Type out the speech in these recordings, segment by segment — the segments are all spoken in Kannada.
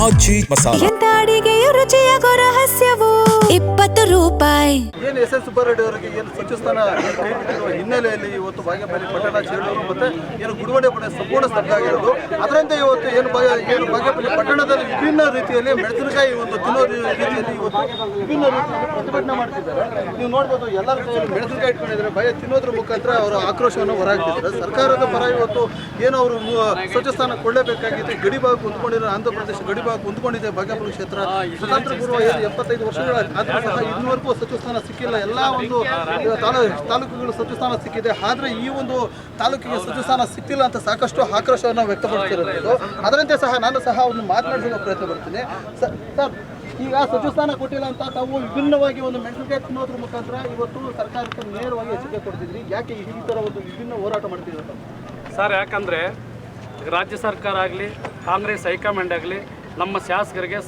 ಆಚಿ ಮಸಾಲ ಎಂತ ಅಡಿಗೆಯ ರುಚಿಯಾಗೋ ರಹಸ್ಯವು 20 ರೂಪಾಯಿ. ಏನು ಎಸ್ ಎಸ್ ಸುಬ್ಬಾರೆಡ್ಡಿ ಅವರಿಗೆ ಏನು ಸಚಿವ ಸ್ಥಾನ ಕೈ ಬಿಟ್ಟಿರುವ ಹಿನ್ನೆಲೆಯಲ್ಲಿ ಇವತ್ತು ಬಾಗೇಪಲ್ಲಿ ಪಟ್ಟಣ ಚೇಳೂರು ಮತ್ತೆ ಏನು ಗುಡುವಡೆ ಪಡೆ ಸಂಪೂರ್ಣ ಸ್ತಬ್ಧ ಆಗಿರೋದು. ಅದರಂತೆ ಇವತ್ತು ಏನು ಬಾಗೇಪಲ್ಲಿ ಪಟ್ಟಣದಲ್ಲಿ ವಿಭಿನ್ನ ರೀತಿಯಲ್ಲಿ ಮೆಣಸಿನಕಾಯಿ ಒಂದು ತಿನ್ನೋ ರೀತಿಯಲ್ಲಿ ಇವತ್ತು ವಿಭಿನ್ನ ರೀತಿಯಲ್ಲಿ ಪ್ರತಿಭಟನೆ ಮಾಡ್ತಿದ್ದಾರೆ. ನೀವು ನೋಡ್ಬೋದು ಎಲ್ಲರ ಕೈಯಲ್ಲಿ ಮೆಣಸಿನಕಾಯಿ ಇಟ್ಕೊಂಡಿದ್ದಾರೆ. ತಿನ್ನೋದ್ರ ಮುಖಾಂತರ ಅವರ ಆಕ್ರೋಶವನ್ನು ಹೊರಹಾಕ್ತಿದ್ದಾರೆ. ಸರ್ಕಾರದ ಪರ ಇವತ್ತು ಏನು ಅವರು ಸಚಿವ ಸ್ಥಾನ ಕೊಳ್ಳಲೇಬೇಕಾಗಿತ್ತು. ಗಡಿ ಭಾಗ ಹೊಂದ್ಕೊಂಡಿರೋ ಆಂಧ್ರ ಪ್ರದೇಶ ಗಡಿ ಭಾಗ ಹೊಂದ್ಕೊಂಡಿದೆ ಬಾಗೇಪಲ್ಲಿ ಕ್ಷೇತ್ರ. ಸ್ವತಂತ್ರ ಪೂರ್ವ 75 ವರ್ಷಗಳ ಆದರೂ ಸಹ ಇನ್ನೂವರೆಗೂ ಸಚಿವ ಸ್ಥಾನ ಸಿಕ್ಕಿಲ್ಲ. ಎಲ್ಲ ಒಂದು ತಾಲೂಕುಗಳು ಸಚಿವ ಸ್ಥಾನ ಸಿಕ್ಕಿದೆ. ಆದರೆ ಈ ಒಂದು ತಾಲೂಕಿಗೆ ಸಚಿವ ಸ್ಥಾನ ಸಿಕ್ತಿಲ್ಲ ಅಂತ ಸಾಕಷ್ಟು ಆಕ್ರೋಶವನ್ನು ವ್ಯಕ್ತಪಡಿಸಿರೋದು. ಅದರಂತೆ ಸಹ ನಾನು ಸಹ ಒಂದು ಮಾತನಾಡಿಸುವ ಪ್ರಯತ್ನ ಪಡ್ತೀನಿ. ಸರ್, ಈಗ ಸಚಿವ ಸ್ಥಾನ ಕೊಟ್ಟಿಲ್ಲ ಅಂತ ತಾವು ವಿಭಿನ್ನವಾಗಿ ಒಂದು ಮೆಣಸಿನಕಾಯಿ ತಿನ್ನೋದ್ರ ಮುಖಾಂತರ ಇವತ್ತು ಸರ್ಕಾರಕ್ಕೆ ನೇರವಾಗಿ ಎಚ್ಚರಿಕೆ ಕೊಡ್ತಿದ್ರಿ. ಯಾಕೆ ಈ ಥರ ಒಂದು ವಿಭಿನ್ನ ಹೋರಾಟ ಮಾಡ್ತಿದ್ರು ಸರ್? ಯಾಕಂದರೆ ರಾಜ್ಯ ಸರ್ಕಾರ ಆಗಲಿ ಕಾಂಗ್ರೆಸ್ ಹೈಕಮಾಂಡ್ ಆಗಲಿ ನಮ್ಮ ಶಾಸಕರಿಗೆ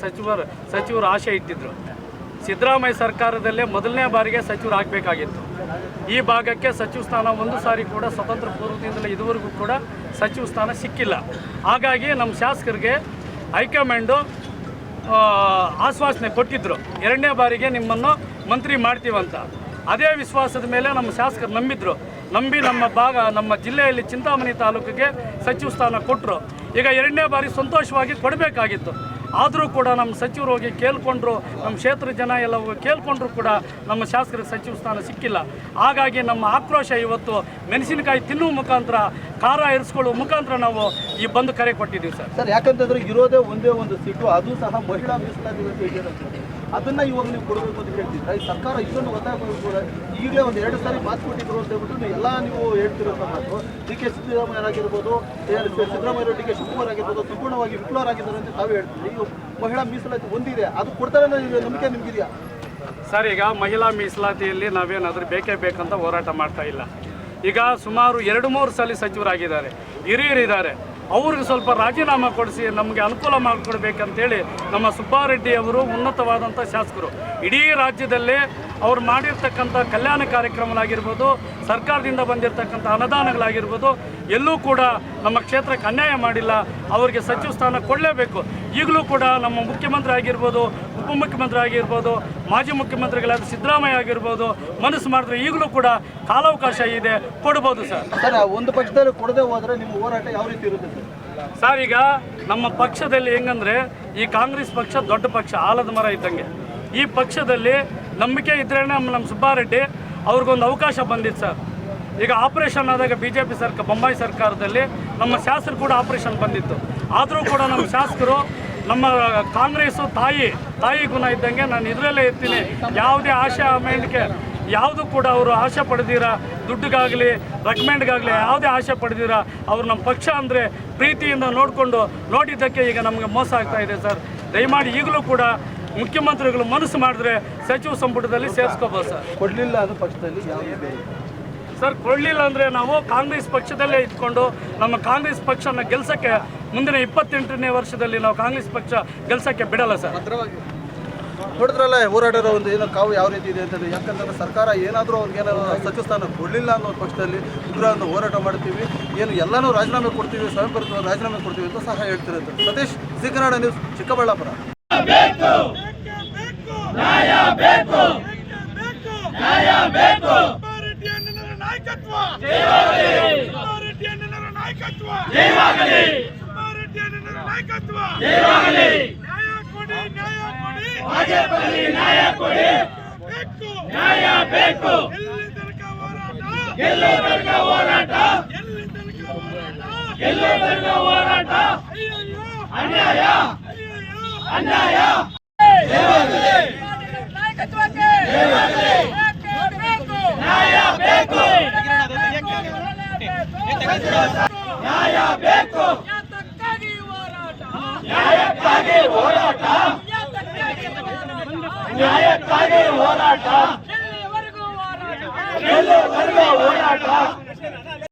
ಸಚಿವರು ಆಶೆ ಇಟ್ಟಿದ್ರು. ಸಿದ್ದರಾಮಯ್ಯ ಸರ್ಕಾರದಲ್ಲೇ ಮೊದಲನೇ ಬಾರಿಗೆ ಸಚಿವರು ಆಗಬೇಕಾಗಿತ್ತು. ಈ ಭಾಗಕ್ಕೆ ಸಚಿವ ಸ್ಥಾನ ಒಂದು ಸಾರಿ ಕೂಡ ಸ್ವತಂತ್ರ ಪೂರ್ವದಿಂದಲೇ ಇದುವರೆಗೂ ಕೂಡ ಸಚಿವ ಸ್ಥಾನ ಸಿಕ್ಕಿಲ್ಲ. ಹಾಗಾಗಿ ನಮ್ಮ ಶಾಸಕರಿಗೆ ಹೈಕಮಾಂಡು ಆಶ್ವಾಸನೆ ಕೊಟ್ಟಿದ್ದರು, 2ನೇ ಬಾರಿಗೆ ನಿಮ್ಮನ್ನು ಮಂತ್ರಿ ಮಾಡ್ತೀವಂತ. ಅದೇ ವಿಶ್ವಾಸದ ಮೇಲೆ ನಮ್ಮ ಶಾಸಕರು ನಂಬಿ ನಮ್ಮ ಜಿಲ್ಲೆಯಲ್ಲಿ ಚಿಂತಾಮಣಿ ತಾಲೂಕಿಗೆ ಸಚಿವ ಸ್ಥಾನ ಕೊಟ್ಟರು. ಈಗ 2ನೇ ಬಾರಿ ಸಂತೋಷವಾಗಿ ಕೊಡಬೇಕಾಗಿತ್ತು. ಆದರೂ ಕೂಡ ನಮ್ಮ ಸಚಿವರು ಹೋಗಿ ಕೇಳ್ಕೊಂಡ್ರು, ನಮ್ಮ ಕ್ಷೇತ್ರ ಜನ ಎಲ್ಲ ಹೋಗಿ ಕೇಳ್ಕೊಂಡ್ರು ಕೂಡ ನಮ್ಮ ಶಾಸಕರಿಗೆ ಸಚಿವ ಸ್ಥಾನ ಸಿಕ್ಕಿಲ್ಲ. ಹಾಗಾಗಿ ನಮ್ಮ ಆಕ್ರೋಶ ಇವತ್ತು ಮೆಣಸಿನಕಾಯಿ ತಿನ್ನುವ ಮುಖಾಂತರ, ಖಾರ ಇರಿಸ್ಕೊಳ್ಳುವ ಮುಖಾಂತರ ನಾವು ಈ ಬಂದು ಕರೆ ಕೊಟ್ಟಿದ್ದೀವಿ ಸರ್. ಯಾಕಂತಂದ್ರೆ ಇರೋದೇ ಒಂದೇ ಒಂದು ಸೀಟು, ಅದು ಸಹ ಮಹಿಳಾ ಮೀಸಲಾತಿ. ಅದನ್ನ ಇವಾಗ ನೀವು ಕೊಡಬೇಕು ಅಂತ ಹೇಳ್ತಿದ್ರೆ ಈ ಸರ್ಕಾರ ಇದನ್ನು ಒತ್ತಾಯ ಕೂಡ ಈಗಲೇ ಒಂದು 2 ಸಾರಿ ಮಾತು ಕೊಟ್ಟಿದ್ರು ಅಂತ ಹೇಳ್ಬಿಟ್ಟು ಎಲ್ಲ ನೀವು ಹೇಳ್ತಿರೋಂಥ ಮಾತು. ಡಿ ಕೆ ಸಿದ್ದರಾಮಯ್ಯರಾಗಿರ್ಬೋದು, ಸಿದ್ದರಾಮಯ್ಯ ಡಿ ಕೆ ಶಿವಕುಮಾರ್ ಆಗಿರ್ಬೋದು ಸಂಪೂರ್ಣವಾಗಿ ವಿಫಲರಾಗಿದ್ದಾರೆ ಅಂತ ತಾವೇ ಹೇಳ್ತೀವಿ. ಈಗ ಮಹಿಳಾ ಮೀಸಲಾತಿ ಒಂದಿದೆ, ಅದು ಕೊಡ್ತಾರೆ ನಂಬಿಕೆ ನಿಮಗಿದೆಯಾ ಸರ್? ಈಗ ಮಹಿಳಾ ಮೀಸಲಾತಿಯಲ್ಲಿ ನಾವೇನಾದರೂ ಬೇಕೇ ಬೇಕಂತ ಹೋರಾಟ ಮಾಡ್ತಾ ಇಲ್ಲ. ಈಗ ಸುಮಾರು 2-3 ಸಲ ಸಚಿವರಾಗಿದ್ದಾರೆ, ಹಿರಿಯರಿದ್ದಾರೆ. ಅವ್ರಿಗೆ ಸ್ವಲ್ಪ ರಾಜೀನಾಮೆ ಕೊಡಿಸಿ ನಮಗೆ ಅನುಕೂಲ ಮಾಡಿಕೊಡ್ಬೇಕಂತೇಳಿ ನಮ್ಮ ಸುಬ್ಬಾರೆಡ್ಡಿ ಅವರು ಉನ್ನತವಾದಂಥ ಶಾಸಕರು. ಇಡೀ ರಾಜ್ಯದಲ್ಲೇ ಅವ್ರು ಮಾಡಿರ್ತಕ್ಕಂಥ ಕಲ್ಯಾಣ ಕಾರ್ಯಕ್ರಮಗಳಾಗಿರ್ಬೋದು, ಸರ್ಕಾರದಿಂದ ಬಂದಿರತಕ್ಕಂಥ ಅನುದಾನಗಳಾಗಿರ್ಬೋದು, ಎಲ್ಲೂ ಕೂಡ ನಮ್ಮ ಕ್ಷೇತ್ರಕ್ಕೆ ಅನ್ಯಾಯ ಮಾಡಿಲ್ಲ. ಅವರಿಗೆ ಸಚಿವ ಸ್ಥಾನ ಕೊಡಲೇಬೇಕು. ಈಗಲೂ ಕೂಡ ನಮ್ಮ ಮುಖ್ಯಮಂತ್ರಿ ಆಗಿರ್ಬೋದು, ಉಪಮುಖ್ಯಮಂತ್ರಿ ಆಗಿರ್ಬೋದು, ಮಾಜಿ ಮುಖ್ಯಮಂತ್ರಿಗಳಾದ ಸಿದ್ದರಾಮಯ್ಯ ಆಗಿರ್ಬೋದು ಮನಸ್ಸು ಮಾಡಿದ್ರೆ ಈಗಲೂ ಕೂಡ ಕಾಲಾವಕಾಶ ಇದೆ, ಕೊಡ್ಬೋದು ಸರ್. ಸರ್, ಒಂದು ಪಕ್ಷದಲ್ಲಿ ಕೊಡದೆ ಹೋದರೆ ನಿಮ್ಮ ಹೋರಾಟ ಯಾವ ರೀತಿ ಇರುತ್ತೆ ಸರ್? ಈಗ ನಮ್ಮ ಪಕ್ಷದಲ್ಲಿ ಹೆಂಗಂದರೆ ಈ ಕಾಂಗ್ರೆಸ್ ಪಕ್ಷ ದೊಡ್ಡ ಪಕ್ಷ, ಆಲದ ಮರ ಇದ್ದಂಗೆ. ಈ ಪಕ್ಷದಲ್ಲಿ ನಂಬಿಕೆ ಇದ್ರೇ ನಮ್ಮ ಸುಬ್ಬಾರೆಡ್ಡಿ ಅವ್ರಿಗೊಂದು ಅವಕಾಶ ಬಂದಿತ್ತು ಸರ್. ಈಗ ಆಪರೇಷನ್ ಆದಾಗ BJP ಸರ್ಕಾರ, ಬೊಮ್ಮಾಯಿ ಸರ್ಕಾರದಲ್ಲಿ ನಮ್ಮ ಶಾಸಕರು ಕೂಡ ಆಪರೇಷನ್ ಬಂದಿತ್ತು. ಆದರೂ ಕೂಡ ನಮ್ಮ ಶಾಸಕರು ನಮ್ಮ ಕಾಂಗ್ರೆಸ್ಸು ತಾಯಿ ಗುಣ ಇದ್ದಂಗೆ ನಾನು ಇದರಲ್ಲೇ ಇರ್ತೀನಿ, ಯಾವುದೇ ಆಶೆ ಮೇಂಡಿಕೆ ಯಾವುದು ಕೂಡ ಅವರು ಆಶೆ ಪಡೆದಿರ, ದುಡ್ಡಿಗಾಗಲಿ ರೆಕಮೆಂಡ್ಗಾಗಲಿ ಯಾವುದೇ ಆಶೆ ಪಡೆದಿರ ಅವರು ನಮ್ಮ ಪಕ್ಷ ಅಂದರೆ ಪ್ರೀತಿಯಿಂದ ನೋಡಿದ್ದಕ್ಕೆ ಈಗ ನಮಗೆ ಮೋಸ ಆಗ್ತಾ ಇದೆ ಸರ್. ದಯಮಾಡಿ ಈಗಲೂ ಕೂಡ ಮುಖ್ಯಮಂತ್ರಿಗಳು ಮನಸ್ಸು ಮಾಡಿದ್ರೆ ಸಚಿವ ಸಂಪುಟದಲ್ಲಿ ಸೇರಿಸ್ಕೋಬೋದು ಸರ್. ಕೊಡಲಿಲ್ಲ ಅದು ಪಕ್ಷದಲ್ಲಿ ಸರ್, ಕೊಡಲಿಲ್ಲ ಅಂದರೆ ನಾವು ಕಾಂಗ್ರೆಸ್ ಪಕ್ಷದಲ್ಲೇ ಇದ್ಕೊಂಡು ನಮ್ಮ ಕಾಂಗ್ರೆಸ್ ಪಕ್ಷನ ಗೆಲ್ಸೋಕ್ಕೆ ಮುಂದಿನ 28ನೇ ವರ್ಷದಲ್ಲಿ ನಾವು ಕಾಂಗ್ರೆಸ್ ಪಕ್ಷ ಗೆಲ್ಸೋಕ್ಕೆ ಬಿಡಲ್ಲ ಸರ್. ನೋಡಿದ್ರಲ್ಲ ಹೋರಾಟದ ಒಂದು ಏನೋ ಕಾವು ಯಾವ ರೀತಿ ಇದೆ ಅಂತಂದರೆ, ಯಾಕಂತಂದ್ರೆ ಸರ್ಕಾರ ಏನಾದರೂ ಅವ್ರಿಗೇನಾದ್ರು ಸಚಿವ ಸ್ಥಾನ ಕೊಡಲಿಲ್ಲ ಅನ್ನೋ ಪಕ್ಷದಲ್ಲಿ ಉಗ್ರವನ್ನು ಹೋರಾಟ ಮಾಡ್ತೀವಿ, ಎಲ್ಲನೂ ರಾಜೀನಾಮೆ ಕೊಡ್ತೀವಿ, ಸ್ವಯಂ ಪ್ರೇರಿತ ರಾಜೀನಾಮೆ ಕೊಡ್ತೀವಿ ಅಂತ ಸಹ ಹೇಳ್ತಿರುತ್ತೆ. Satish, Zee Kannada news, Chikkaballapur. ನ್ಯಾಯ ಕೊಡಿ, ನ್ಯಾಯ ಬೇಕು, ಗೆಲ್ಲೋ ತನಕ ಹೋರಾಟ, ಅನ್ಯಾಯ ನ್ಯಾಯ ಬೇಕು, ನ್ಯಾಯಕ್ಕಾಗಿ ಹೋರಾಟ, ನ್ಯಾಯಕ್ಕಾಗಿ ಹೋರಾಟ, ಎಲ್ಲಿವರೆಗೂ ಹೋರಾಟ.